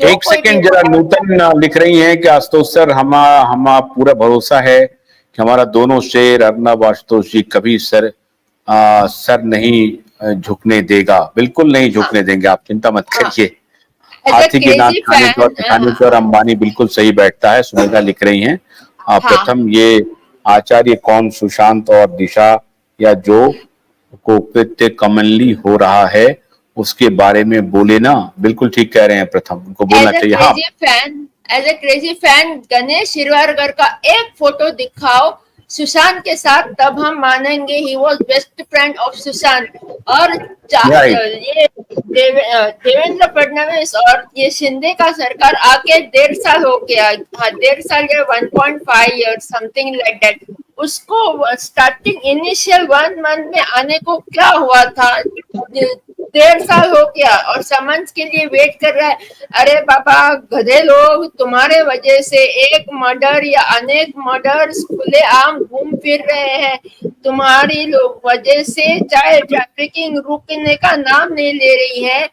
जो एक कोई भी सेकंड जरा नूतन लिख रही हैं कि आशुतोष सर हम पूरा भरोसा है कि हमारा दोनों शेर अर्नब आशुतोष जी कभी सर नहीं झुकने देगा, बिल्कुल नहीं झुकने देंगे, आप चिंता मत करिए। एज ए हाथी की नाक क्रेजी खाने पर फैन, पर अंबानी बिल्कुल सही बैठता है। सुमेधा लिख रही हैं हाँ प्रथम ये आचार्य कौन सुशांत और दिशा या जो को कृत्य कॉमनली हो रहा है उसके बारे में बोले ना, बिल्कुल ठीक कह रहे हैं प्रथम, उनको बोलना एज ए चाहिए। हाँ crazy fan, as a crazy fan Ganesh Shirwarkar का एक फोटो दिखाओ सुशांत के साथ, तब हम मानेंगे he was best friend of Sushant. और राइट, ये देवेंद्र फडणवीस और ये शिंदे का सरकार आके 1.5 साल हो गया, हाँ 1.5 साल या 1.5 ईयर समथिंग लाइक दैट। उसको स्टार्टिंग इनिशियल 1 मंथ में आने को क्या हुआ था, 1.5 साल हो गया और समन्स के लिए वेट कर रहा है। अरे बाबा गधे लोग, तुम्हारे वजह से एक मर्डर या अनेक मर्डर्स खुले आम घूम फिर रहे हैं। तुम्हारी लोग वजह से चाइल्ड ट्रैफिकिंग रुकने का नाम नहीं ले रही है।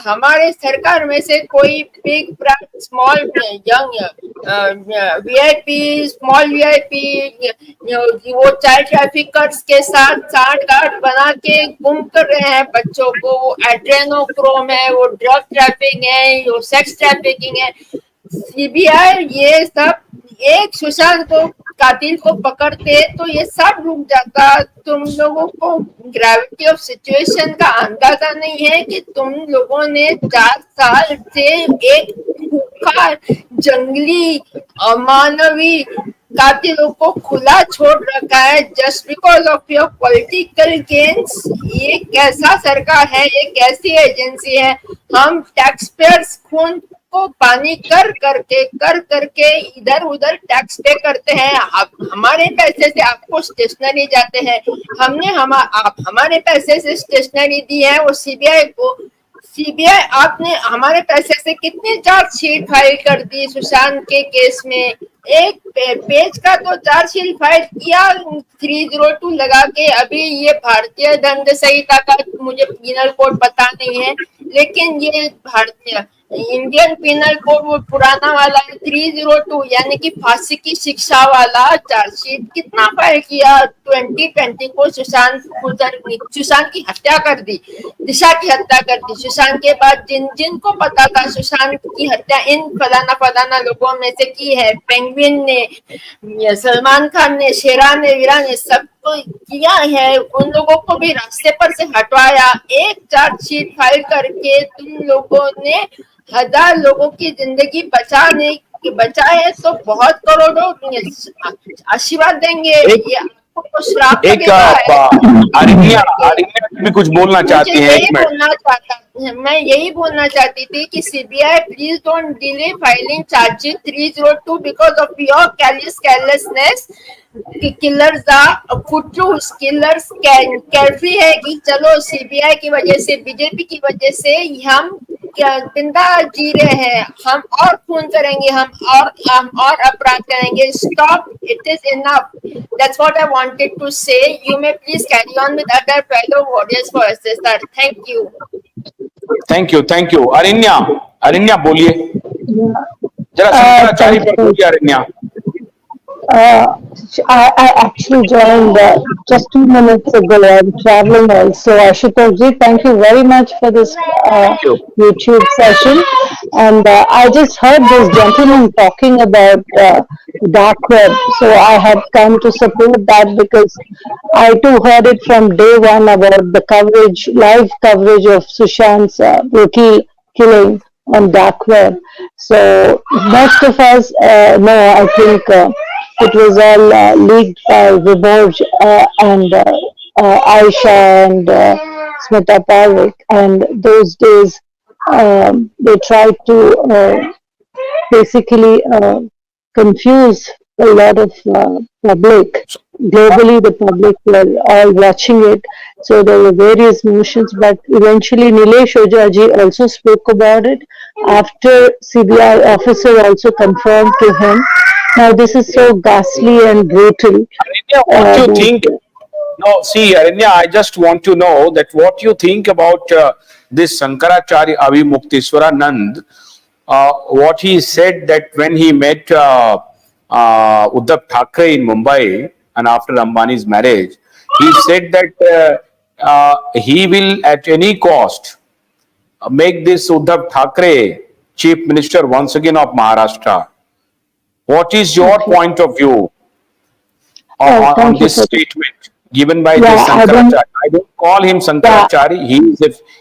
हमारे सरकार में से कोई big brand small young VIP small VIP वो चाइल्ड ट्रैफिकर्स के साथ साठ गांठ बना के गुम कर रहे हैं बच्चों को। वो एड्रेनोक्रोम है, वो ड्रग ट्रैफिकिंग है, वो सेक्स ट्रैफिकिंग है। सीबीआई ये सब एक सुशांत को कातिल को पकड़ते तो ये सब रुक जाता। तुम लोगों को ग्रेविटी ऑफ सिचुएशन का अंदाजा नहीं है कि तुम लोगों ने 4 साल से एक भूखा जंगली अमानवी कातिलों को खुला छोड़ रखा है just because of your political gains. ये कैसा सरकार है, ये कैसी एजेंसी है? हम टैक्स पेयर्स खून को पानी कर करके इधर उधर टैक्स पे करते हैं। आप हमारे पैसे से आपको स्टेशनरी जाते हैं, हमने आप हमारे पैसे से स्टेशनरी दी है वो सीबीआई को। सीबीआई आपने हमारे पैसे से कितने चार्जशीट फाइल कर दी सुशांत के केस में? एक पेज का तो चार्जशीट फाइल किया 302 लगा के। अभी ये भारतीय दंड संहिता का मुझे पिनल कोड पता नहीं है, लेकिन ये भारतीय इंडियन पिनल कोड वो पुराना वाला 302 यानी कि फांसी की शिक्षा वाला चार्जशीट कितना फाइल किया। 2020 को सुशांत की हत्या कर दी, दिशा की हत्या कर दी। सुशांत के बाद जिनको पता था सुशांत की हत्या इन फलाना लोगों में से की है, पेंगुइन ने, सलमान खान ने, शेरा ने, वीरा ने, सबको किया है। उन लोगों को भी रास्ते पर से हटवाया। एक चार्जशीट फाइल करके तुम लोगों ने 1000 लोगों की जिंदगी बचाए तो बहुत करोड़ों आशीर्वाद देंगे। ये आपको श्राप लगेगा। आरिन्या भी कुछ बोलना चाहती है, मैं यही बोलना चाहती थी कि CBI please don't delay filing charges 302 because of your carelessness। Killers killers carefree है कि चलो सीबीआई की वजह से, बीजेपी की वजह से हम जिंदा जी रहे हैं, हम और खून करेंगे, हम और अपराध करेंगे। Stop, it is enough. That's what I wanted to say. You may please carry on with other fellow warriors for us sir. Thank you. Thank you. Arinya बोलिए जरा, शंकराचार्य पर बोलिए अरिन्या। I actually joined just 2 minutes ago. I'm traveling also. Ashutosh ji, thank you very much for this YouTube session. And I just heard this gentleman talking about dark web. So I have come to support that because I too heard it from day one about the coverage, live coverage of Sushant's rookie killing on dark web. So most of us know, I think, it was all leaked by Vibhor and Aisha and Smita Parekh. And those days, they tried to basically confuse a lot of public. Globally, the public were all watching it. So there were various motions, but eventually Nilesh Ojha ji also spoke about it. After CBI officer also confirmed to him. Now this is so ghastly and brutal. Arinya, what you think? No, see, Arinya, I just want to know that what you think about this Shankaracharya Abhimukteswaranand what he said that when he met Uddhav Thackeray in Mumbai and after Ambani's marriage, he said that he will at any cost make this Uddhav Thackeray Chief Minister once again of Maharashtra. What is your point of view on thank you, this sir. statement given by Yeah, this I don't- Shankaracharya? I don't call him Shankaracharya.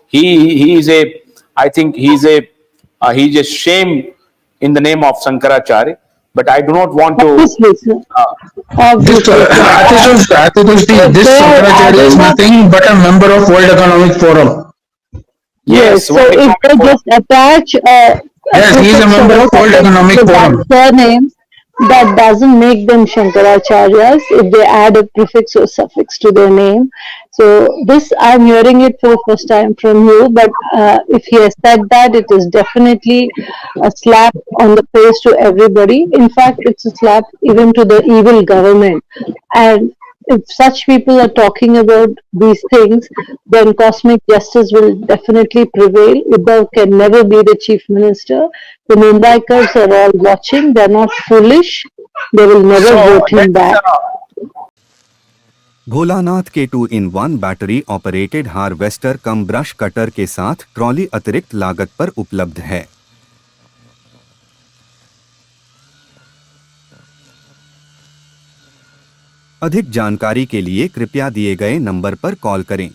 He is a I think he's a shame in the name of Shankaracharya. But I do not want to. Obviously, sir. Uh, Obviously, sir. Atish, this So, Shankaracharya is adding up- nothing but a member of World Economic Forum. Yes, so World if Economic they Forum. just attach Yes, he is a prefix member or of World suffix Economic to that Forum. surname, that doesn't make them Shankaracharyas if they add a prefix or suffix to their name. So this, I'm hearing it for the first time from you, but if he has said that, it is definitely a slap on the face to everybody. In fact, it's a slap even to the evil government. And if such people are talking about these things, then cosmic justice will definitely prevail. Uddhav can never be the chief minister. The Mumbaikars are all watching. They're not foolish. They will never vote him back. Bholanath के 2-in-1 battery operated harvester कम brush cutter के साथ trolley अतिरिक्त लागत पर उपलब्ध है। अधिक जानकारी के लिए कृपया दिए गए नंबर पर कॉल करें।